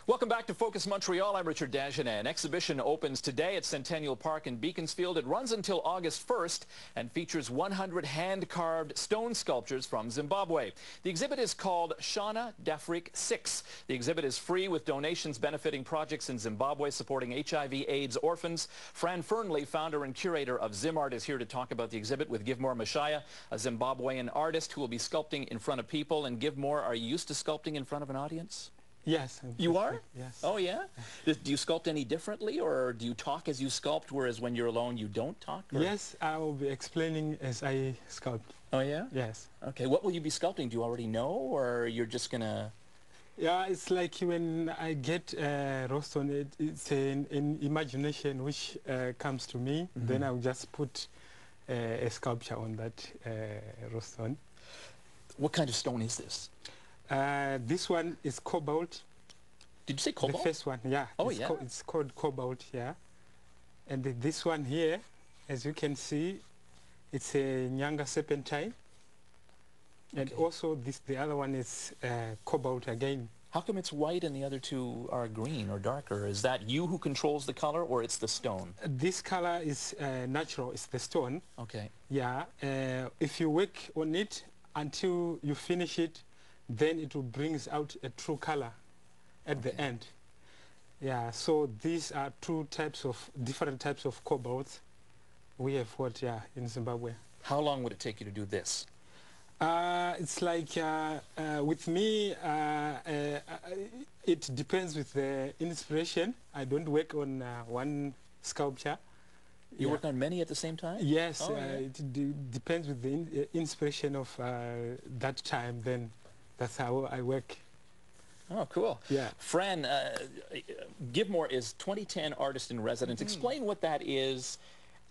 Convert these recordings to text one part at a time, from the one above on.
Welcome back to Focus Montreal. I'm Richard Dagenet. An exhibition opens today at Centennial Park in Beaconsfield. It runs until August 1st and features 100 hand-carved stone sculptures from Zimbabwe. The exhibit is called Shana D'Afrique 6. The exhibit is free with donations benefiting projects in Zimbabwe supporting HIV/AIDS orphans. Fran Fernley, founder and curator of Zimart, is here to talk about the exhibit with Give More Mashaya, a Zimbabwean artist who will be sculpting in front of people. And Give More, are you used to sculpting in front of an audience? Yes. You are? Yes. Oh, yeah? Do you sculpt any differently, or do you talk as you sculpt, whereas when you're alone you don't talk? Or? Yes, I will be explaining as I sculpt. Oh, yeah? Yes. Okay, what will you be sculpting? Do you already know, or you're just going to... Yeah, it's like when I get roast on it, it's an imagination which comes to me. Mm-hmm. Then I'll just put a sculpture on that roast on. What kind of stone is this? This one is cobalt. Did you say cobalt? The first one, yeah. Oh, it's yeah. It's called cobalt, yeah. And this one here, as you can see, it's a Nyanga serpentine. Okay. And also the other one is cobalt again. How come it's white and the other two are green or darker? Is that you who controls the color, or it's the stone? This color is natural. It's the stone. Okay. Yeah. If you work on it until you finish it, then it will bring out a true color at the end. Yeah, so these are different types of cobalt we have got in Zimbabwe. How long would it take you to do this? It's like, with me, it depends with the inspiration. I don't work on one sculpture. You work on many at the same time? Yes, oh, yeah. It depends with the inspiration of that time, then that's how I work. Oh, cool. Yeah. Fran, Give More is 2010 Artist in Residence. Mm-hmm. Explain what that is,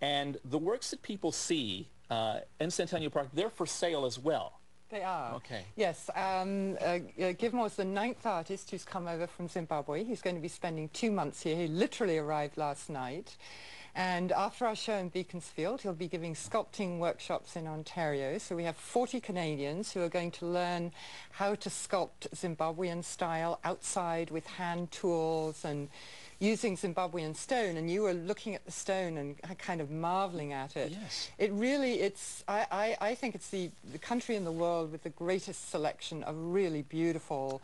and the works that people see in Centennial Park, they're for sale as well. They are. Okay. Yes. Give More is the 9th artist who's come over from Zimbabwe. He's going to be spending 2 months here. He literally arrived last night. And after our show in Beaconsfield, he'll be giving sculpting workshops in Ontario. So we have 40 Canadians who are going to learn how to sculpt Zimbabwean style outside with hand tools and using Zimbabwean stone. And you were looking at the stone and kind of marveling at it. Yes. It really, I think it's the country in the world with the greatest selection of really beautiful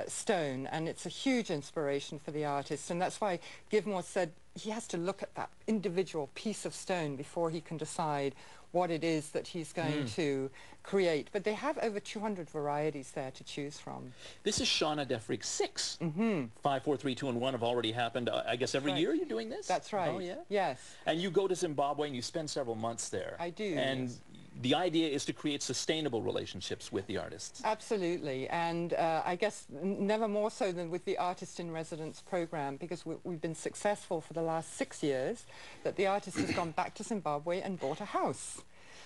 stone, and it's a huge inspiration for the artist, and that's why Give More said he has to look at that individual piece of stone before he can decide what it is that he's going to create. But they have over 200 varieties there to choose from. This is Shana D'Afrique 6. Mm-hmm. 5, 4, 3, 2, and 1 have already happened. I guess every year you're doing this? That's right. Oh, yeah? Yes. And you go to Zimbabwe and you spend several months there. I do. And yes. The idea is to create sustainable relationships with the artists. Absolutely, and I guess never more so than with the Artist in Residence program, because we've been successful for the last 6 years, that the artist has gone back to Zimbabwe and bought a house.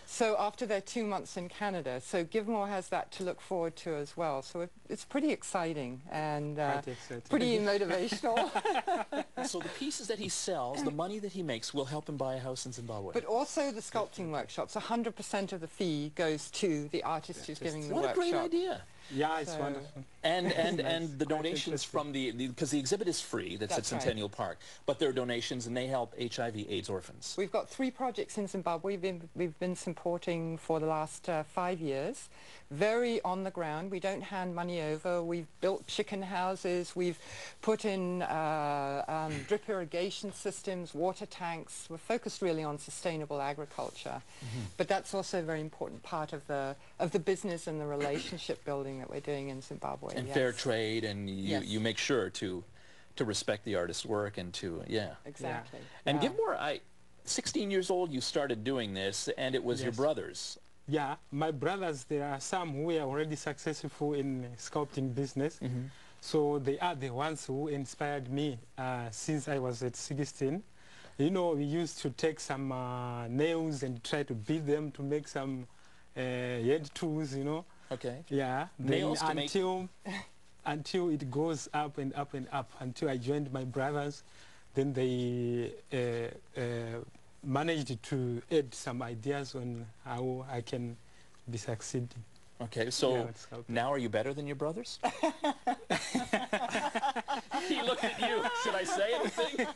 So after their 2 months in Canada, so Give More has that to look forward to as well. So it's pretty exciting and pretty motivational. So the pieces that he sells, the money that he makes, will help him buy a house in Zimbabwe. But also the sculpting workshops. 100% of the fee goes to the artist who's giving the workshop. What a great idea. Yeah, it's wonderful. And the donations from because the exhibit is free, that's at Centennial Park, but there are donations and they help HIV/AIDS orphans. We've got 3 projects in Zimbabwe we've been supporting for the last 5 years. Very on the ground. We don't hand money over. We've built chicken houses. We've put in drip irrigation systems, water tanks. We're focused really on sustainable agriculture. Mm-hmm. But that's also a very important part of the business and the relationship building that we're doing in Zimbabwe. And fair trade, and you make sure to respect the artist's work and to, Exactly. Yeah. And Give More, 16 years old you started doing this, and it was your brothers. Yeah, my brothers, there are some who are already successful in sculpting business. Mm-hmm. So they are the ones who inspired me since I was at 16. You know, we used to take some nails and try to beat them to make some hand tools, you know. Okay. Yeah. Nails then until it goes up and up and up, until I joined my brothers. Then they managed to add some ideas on how I can be succeeding. Okay, so now are you better than your brothers? He looked at you. Should I say anything?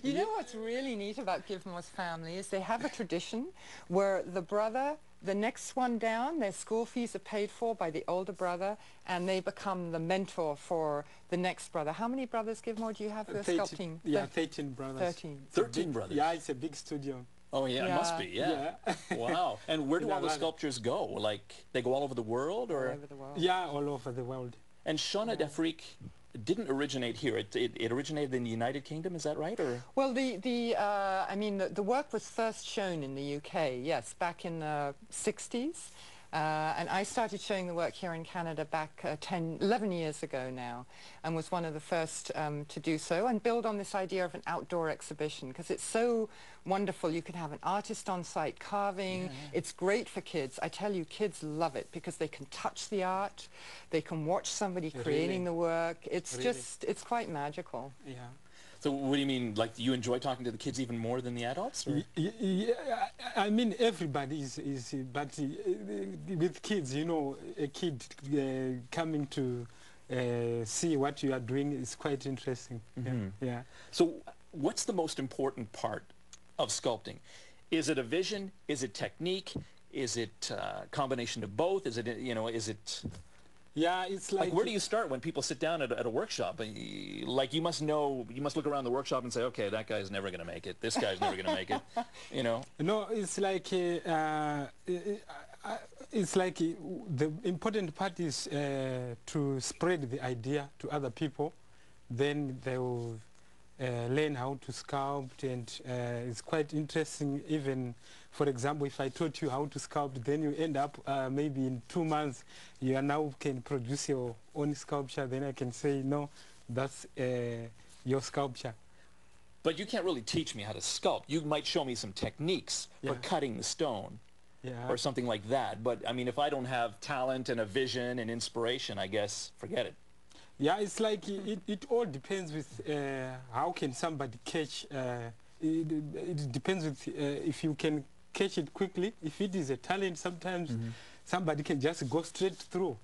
You know what's really neat about Givmore's family is they have a tradition where the next one down, their school fees are paid for by the older brother, and they become the mentor for the next brother. How many brothers, Givmore, do you have who are sculpting? Yeah, 13 brothers. 13. 13 brothers? Yeah, it's a big studio. Oh, yeah, it must be, yeah. Wow. And where do all the sculptures go? Like, they go all over the world? Or? All over the world. Yeah, all over the world. And Shauna d'Afrique didn't originate here. It originated in the United Kingdom, is that right? Or? Well, the work was first shown in the UK, yes, back in the 60s. And I started showing the work here in Canada back 11 years ago now, and was one of the first to do so and build on this idea of an outdoor exhibition, because it's so wonderful. You can have an artist on site carving. It's great for kids. I tell you, kids love it because they can touch the art, they can watch somebody creating the work. It's it's quite magical. Yeah. So what do you mean, like you enjoy talking to the kids even more than the adults? Or? Yeah, I mean everybody is but with kids, you know, a kid coming to see what you are doing is quite interesting. Yeah. So what's the most important part of sculpting? Is it a vision? Is it technique? Is it a combination of both? Is it, you know, is it... Yeah, it's like where do you start when people sit down at a workshop? Like you must know, you must look around the workshop and say, okay, that guy's never going to make it. This guy's never going to make it. You know? No, it's like the important part is to spread the idea to other people. Then they will learn how to sculpt, and it's quite interesting. Even, for example, if I taught you how to sculpt, then you end up maybe in 2 months you are now can produce your own sculpture. Then I can say, no, that's your sculpture. But you can't really teach me how to sculpt. You might show me some techniques for cutting the stone or something like that. But I mean, if I don't have talent and a vision and inspiration, I guess forget it. Yeah, it's like it all depends with how can somebody catch. It depends with if you can catch it quickly. If it is a talent, sometimes somebody can just go straight through.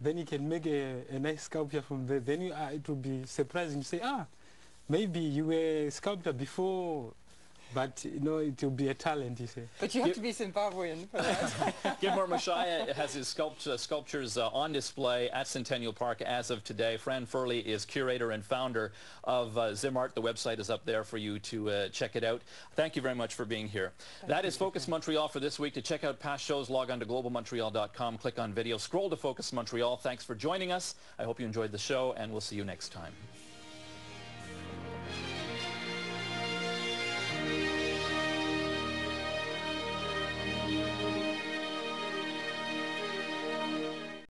Then you can make a nice sculpture from there. Then it will be surprising to say, maybe you were a sculptor before, but you know, it will be a talent, you say. But you have to be Zimbabwean for that. Givmore Mashaya has his sculptures on display at Centennial Park as of today. Fran Furley is curator and founder of Zimart. The website is up there for you to check it out. Thank you very much for being here. That is Focus Montreal for this week. To check out past shows, log on to globalmontreal.com, click on video, scroll to Focus Montreal. Thanks for joining us. I hope you enjoyed the show, and we'll see you next time.